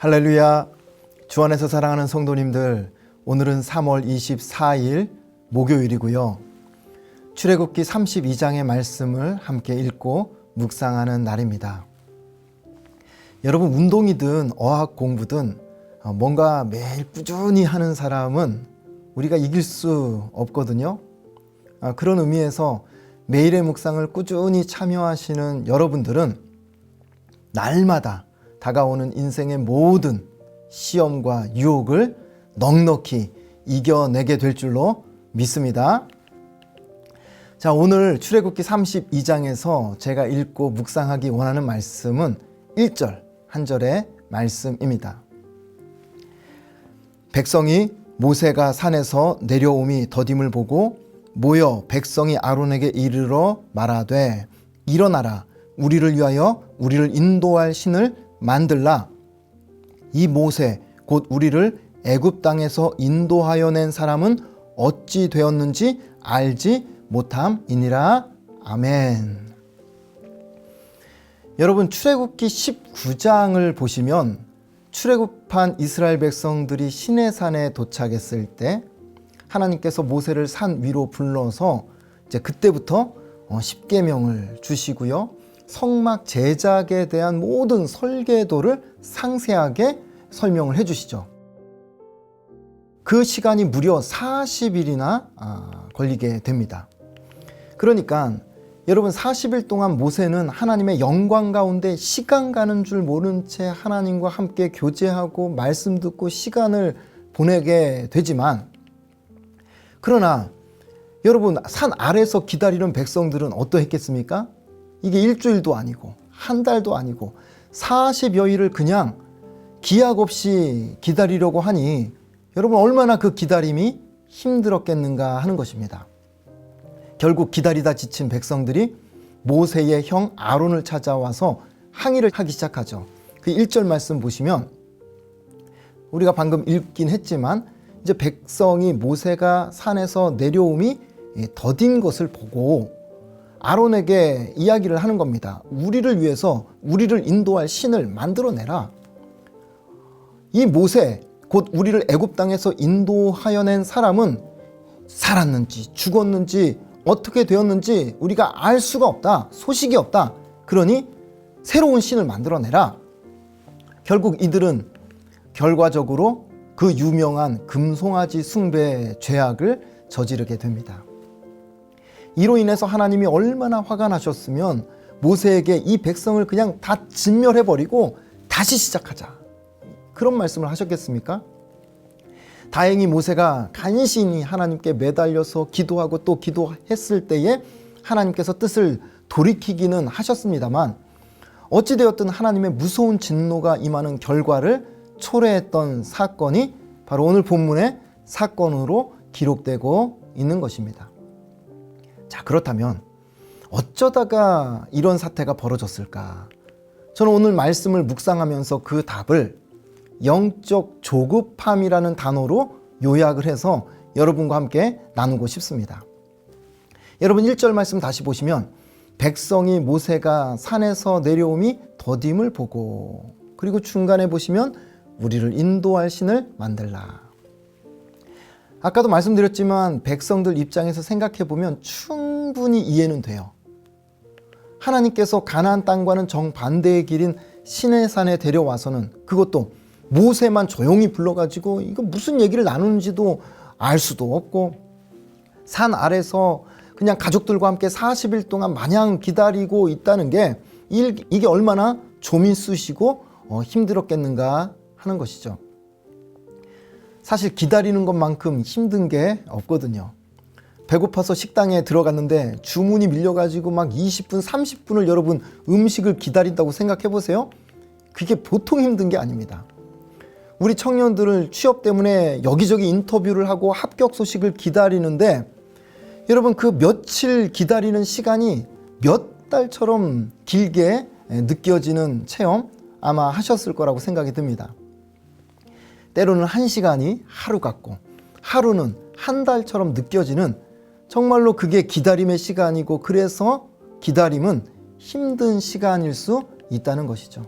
할렐루야. 주 안에서 사랑하는 성도님들, 오늘은 3월 24일 목요일이고요. 출애굽기 32장의 말씀을 함께 읽고 묵상하는 날입니다. 여러분, 운동이든 어학 공부든 뭔가 매일 꾸준히 하는 사람은 우리가 이길 수 없거든요. 그런 의미에서 매일의 묵상을 꾸준히 참여하시는 여러분들은 날마다 다가오는 인생의 모든 시험과 유혹을 넉넉히 이겨내게 될 줄로 믿습니다. 자, 오늘 출애굽기 32장에서 제가 읽고 묵상하기 원하는 말씀은 1절, 한 절의 말씀입니다. 백성이 모세가 산에서 내려옴이 더딤을 보고 모여 백성이 아론에게 이르러 말하되 일어나라, 우리를 위하여 우리를 인도할 신을 만들라. 이 모세 곧 우리를 애굽 땅에서 인도하여 낸 사람은 어찌 되었는지 알지 못함이니라. 아멘. 여러분, 출애굽기 19장을 보시면 출애굽한 이스라엘 백성들이 시내산에 도착했을 때 하나님께서 모세를 산 위로 불러서 이제 그때부터 10계명을 주시고요. 성막 제작에 대한 모든 설계도를 상세하게 설명을 해주시죠. 그 시간이 무려 40일이나 걸리게 됩니다. 그러니까 여러분, 40일 동안 모세는 하나님의 영광 가운데 시간 가는 줄 모른 채 하나님과 함께 교제하고 말씀 듣고 시간을 보내게 되지만, 그러나 여러분, 산 아래서 기다리는 백성들은 어떠했겠습니까? 이게 일주일도 아니고 한 달도 아니고 40여일을 그냥 기약 없이 기다리려고 하니 여러분, 얼마나 그 기다림이 힘들었겠는가 하는 것입니다. 결국 기다리다 지친 백성들이 모세의 형 아론을 찾아와서 항의를 하기 시작하죠. 그 1절 말씀 보시면 우리가 방금 읽긴 했지만 이제 백성이 모세가 산에서 내려옴이 더딘 것을 보고 아론에게 이야기를 하는 겁니다. 우리를 위해서 우리를 인도할 신을 만들어내라. 이 모세 곧 우리를 애굽 땅에서 인도하여 낸 사람은 살았는지 죽었는지 어떻게 되었는지 우리가 알 수가 없다. 소식이 없다. 그러니 새로운 신을 만들어내라. 결국 이들은 결과적으로 그 유명한 금송아지 숭배 죄악을 저지르게 됩니다. 이로 인해서 하나님이 얼마나 화가 나셨으면 모세에게 이 백성을 그냥 다 진멸해버리고 다시 시작하자, 그런 말씀을 하셨겠습니까? 다행히 모세가 간신히 하나님께 매달려서 기도하고 또 기도했을 때에 하나님께서 뜻을 돌이키기는 하셨습니다만, 어찌되었든 하나님의 무서운 진노가 임하는 결과를 초래했던 사건이 바로 오늘 본문의 사건으로 기록되고 있는 것입니다. 자, 그렇다면 어쩌다가 이런 사태가 벌어졌을까? 저는 오늘 말씀을 묵상하면서 그 답을 영적 조급함이라는 단어로 요약을 해서 여러분과 함께 나누고 싶습니다. 여러분, 1절 말씀 다시 보시면 백성이 모세가 산에서 내려옴이 더딤을 보고, 그리고 중간에 보시면 우리를 인도할 신을 만들라. 아까도 말씀드렸지만 백성들 입장에서 생각해보면 충분히 이해는 돼요. 하나님께서 가나안 땅과는 정반대의 길인 시내산에 데려와서는, 그것도 모세만 조용히 불러가지고 이거 무슨 얘기를 나누는지도 알 수도 없고, 산 아래서 그냥 가족들과 함께 40일 동안 마냥 기다리고 있다는 게 이게 얼마나 조민 쑤시고 힘들었겠는가 하는 것이죠. 사실 기다리는 것만큼 힘든 게 없거든요. 배고파서 식당에 들어갔는데 주문이 밀려가지고 막 20분, 30분을 여러분 음식을 기다린다고 생각해 보세요. 그게 보통 힘든 게 아닙니다. 우리 청년들을 취업 때문에 여기저기 인터뷰를 하고 합격 소식을 기다리는데, 여러분, 그 며칠 기다리는 시간이 몇 달처럼 길게 느껴지는 체험 아마 하셨을 거라고 생각이 듭니다. 때로는 1시간이 하루 같고 하루는 한 달처럼 느껴지는, 정말로 그게 기다림의 시간이고, 그래서 기다림은 힘든 시간일 수 있다는 것이죠.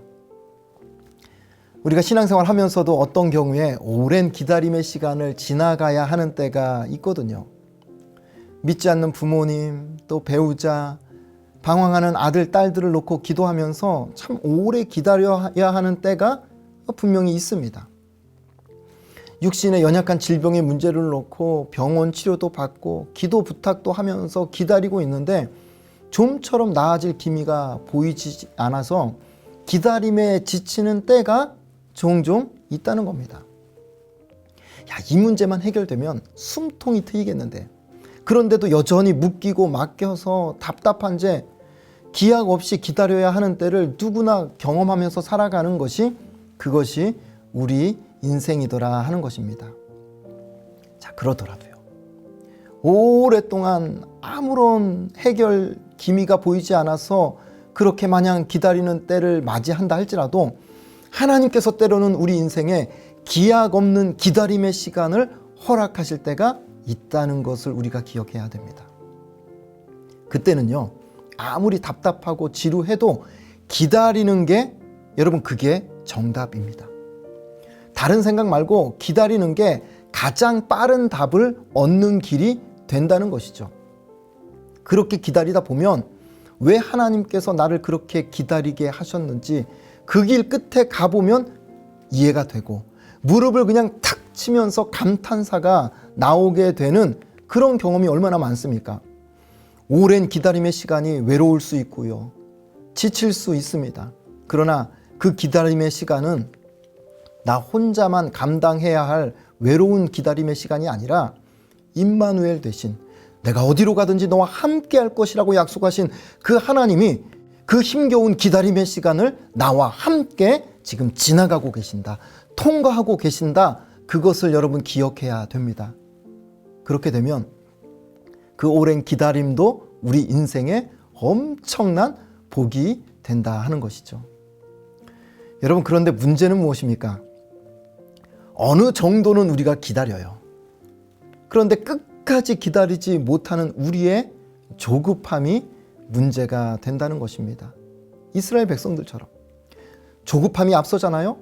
우리가 신앙생활 하면서도 어떤 경우에 오랜 기다림의 시간을 지나가야 하는 때가 있거든요. 믿지 않는 부모님, 또 배우자, 방황하는 아들, 딸들을 놓고 기도하면서 참 오래 기다려야 하는 때가 분명히 있습니다. 육신의 연약한 질병의 문제를 놓고 병원 치료도 받고 기도 부탁도 하면서 기다리고 있는데 좀처럼 나아질 기미가 보이지 않아서 기다림에 지치는 때가 종종 있다는 겁니다. 이 문제만 해결되면 숨통이 트이겠는데, 그런데도 여전히 묶이고 맡겨서 답답한 채 기약 없이 기다려야 하는 때를 누구나 경험하면서 살아가는 것이, 그것이 우리 인생이더라 하는 것입니다. 그러더라도요, 오랫동안 아무런 해결 기미가 보이지 않아서 그렇게 마냥 기다리는 때를 맞이한다 할지라도 하나님께서 때로는 우리 인생에 기약 없는 기다림의 시간을 허락하실 때가 있다는 것을 우리가 기억해야 됩니다. 그때는요, 아무리 답답하고 지루해도 기다리는 게, 여러분, 그게 정답입니다. 다른 생각 말고 기다리는 게 가장 빠른 답을 얻는 길이 된다는 것이죠. 그렇게 기다리다 보면 왜 하나님께서 나를 그렇게 기다리게 하셨는지 그 길 끝에 가보면 이해가 되고, 무릎을 그냥 탁 치면서 감탄사가 나오게 되는 그런 경험이 얼마나 많습니까? 오랜 기다림의 시간이 외로울 수 있고요, 지칠 수 있습니다. 그러나 그 기다림의 시간은 나 혼자만 감당해야 할 외로운 기다림의 시간이 아니라 임마누엘 대신 내가 어디로 가든지 너와 함께 할 것이라고 약속하신 그 하나님이 그 힘겨운 기다림의 시간을 나와 함께 지금 지나가고 계신다, 통과하고 계신다, 그것을 여러분 기억해야 됩니다. 그렇게 되면 그 오랜 기다림도 우리 인생에 엄청난 복이 된다 하는 것이죠. 여러분, 그런데 문제는 무엇입니까? 어느 정도는 우리가 기다려요. 그런데 끝까지 기다리지 못하는 우리의 조급함이 문제가 된다는 것입니다. 이스라엘 백성들처럼 조급함이 앞서잖아요.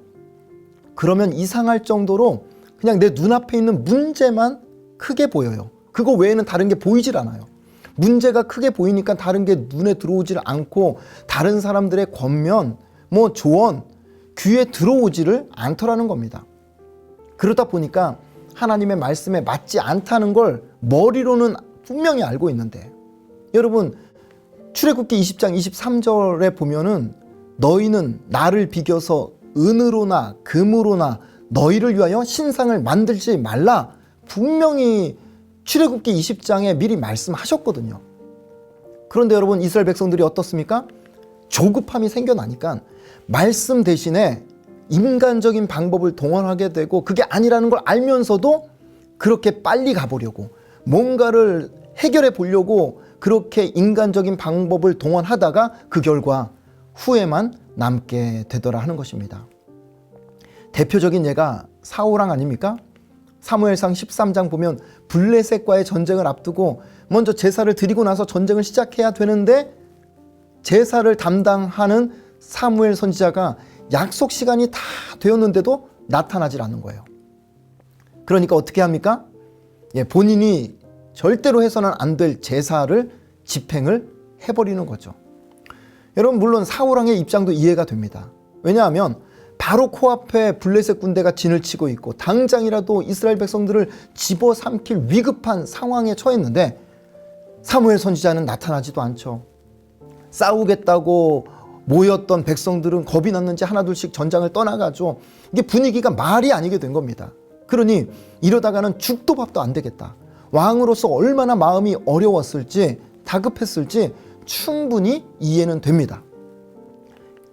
그러면 이상할 정도로 그냥 내 눈앞에 있는 문제만 크게 보여요. 그거 외에는 다른 게 보이질 않아요. 문제가 크게 보이니까 다른 게 눈에 들어오질 않고, 다른 사람들의 권면, 조언, 귀에 들어오지를 않더라는 겁니다. 그러다 보니까 하나님의 말씀에 맞지 않다는 걸 머리로는 분명히 알고 있는데, 여러분, 출애굽기 20장 23절에 보면은 너희는 나를 비겨서 은으로나 금으로나 너희를 위하여 신상을 만들지 말라, 분명히 출애굽기 20장에 미리 말씀하셨거든요. 그런데 여러분, 이스라엘 백성들이 어떻습니까? 조급함이 생겨나니까 말씀 대신에 인간적인 방법을 동원하게 되고, 그게 아니라는 걸 알면서도 그렇게 빨리 가보려고, 뭔가를 해결해 보려고 그렇게 인간적인 방법을 동원하다가 그 결과 후회만 남게 되더라 하는 것입니다. 대표적인 예가 사울왕 아닙니까? 사무엘상 13장 보면 블레셋과의 전쟁을 앞두고 먼저 제사를 드리고 나서 전쟁을 시작해야 되는데, 제사를 담당하는 사무엘 선지자가 약속 시간이 다 되었는데도 나타나질 않는 거예요. 그러니까 어떻게 합니까? 본인이 절대로 해서는 안 될 제사를 집행을 해버리는 거죠. 여러분, 물론 사울왕의 입장도 이해가 됩니다. 왜냐하면 바로 코앞에 블레셋 군대가 진을 치고 있고 당장이라도 이스라엘 백성들을 집어삼킬 위급한 상황에 처했는데 사무엘 선지자는 나타나지도 않죠. 싸우겠다고 모였던 백성들은 겁이 났는지 하나둘씩 전장을 떠나가죠. 이게 분위기가 말이 아니게 된 겁니다. 그러니 이러다가는 죽도 밥도 안 되겠다. 왕으로서 얼마나 마음이 어려웠을지, 다급했을지 충분히 이해는 됩니다.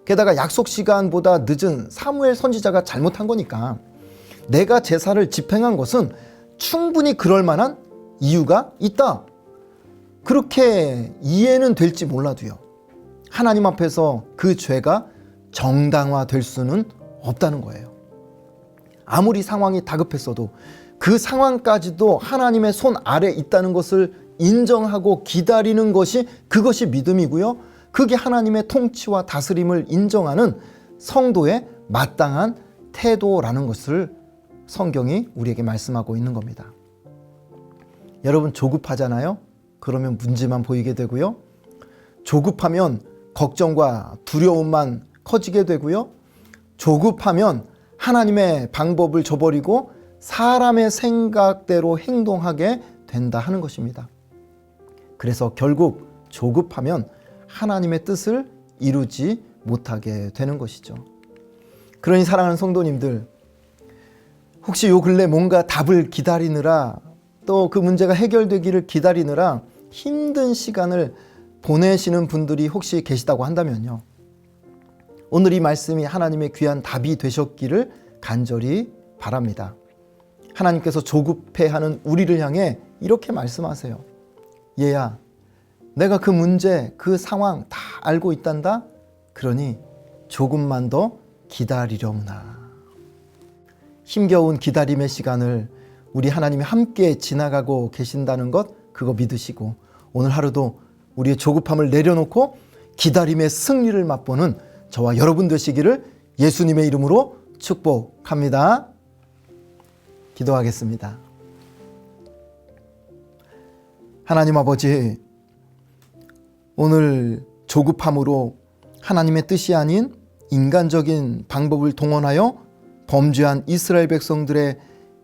게다가 약속 시간보다 늦은 사무엘 선지자가 잘못한 거니까 내가 제사를 집행한 것은 충분히 그럴 만한 이유가 있다, 그렇게 이해는 될지 몰라도요, 하나님 앞에서 그 죄가 정당화될 수는 없다는 거예요. 아무리 상황이 다급했어도 그 상황까지도 하나님의 손 아래 있다는 것을 인정하고 기다리는 것이, 그것이 믿음이고요, 그게 하나님의 통치와 다스림을 인정하는 성도의 마땅한 태도라는 것을 성경이 우리에게 말씀하고 있는 겁니다. 여러분, 조급하잖아요. 그러면 문제만 보이게 되고요. 조급하면 걱정과 두려움만 커지게 되고요. 조급하면 하나님의 방법을 저버리고 사람의 생각대로 행동하게 된다 하는 것입니다. 그래서 결국 조급하면 하나님의 뜻을 이루지 못하게 되는 것이죠. 그러니 사랑하는 성도님들, 혹시 요 근래 뭔가 답을 기다리느라 또 그 문제가 해결되기를 기다리느라 힘든 시간을 보내시는 분들이 혹시 계시다고 한다면요, 오늘 이 말씀이 하나님의 귀한 답이 되셨기를 간절히 바랍니다. 하나님께서 조급해하는 우리를 향해 이렇게 말씀하세요. 얘야, 내가 그 문제, 그 상황 다 알고 있단다. 그러니 조금만 더 기다리려무나. 힘겨운 기다림의 시간을 우리 하나님이 함께 지나가고 계신다는 것, 그거 믿으시고 오늘 하루도 우리의 조급함을 내려놓고 기다림의 승리를 맛보는 저와 여러분 되시기를 예수님의 이름으로 축복합니다. 기도하겠습니다. 하나님 아버지, 오늘 조급함으로 하나님의 뜻이 아닌 인간적인 방법을 동원하여 범죄한 이스라엘 백성들의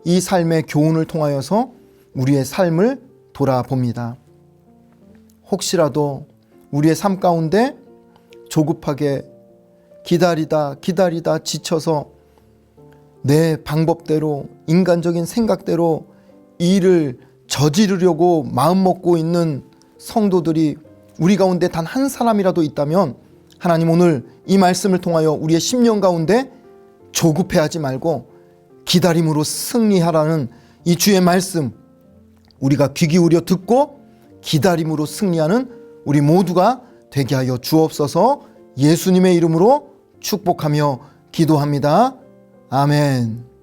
이 삶의 교훈을 통하여서 우리의 삶을 돌아봅니다. 혹시라도 우리의 삶 가운데 조급하게 기다리다 지쳐서 내 방법대로 인간적인 생각대로 일을 저지르려고 마음먹고 있는 성도들이 우리 가운데 단 한 사람이라도 있다면 하나님, 오늘 이 말씀을 통하여 우리의 심령 가운데 조급해하지 말고 기다림으로 승리하라는 이 주의 말씀, 우리가 귀 기울여 듣고 기다림으로 승리하는 우리 모두가 되게 하여 주옵소서. 예수님의 이름으로 축복하며 기도합니다. 아멘.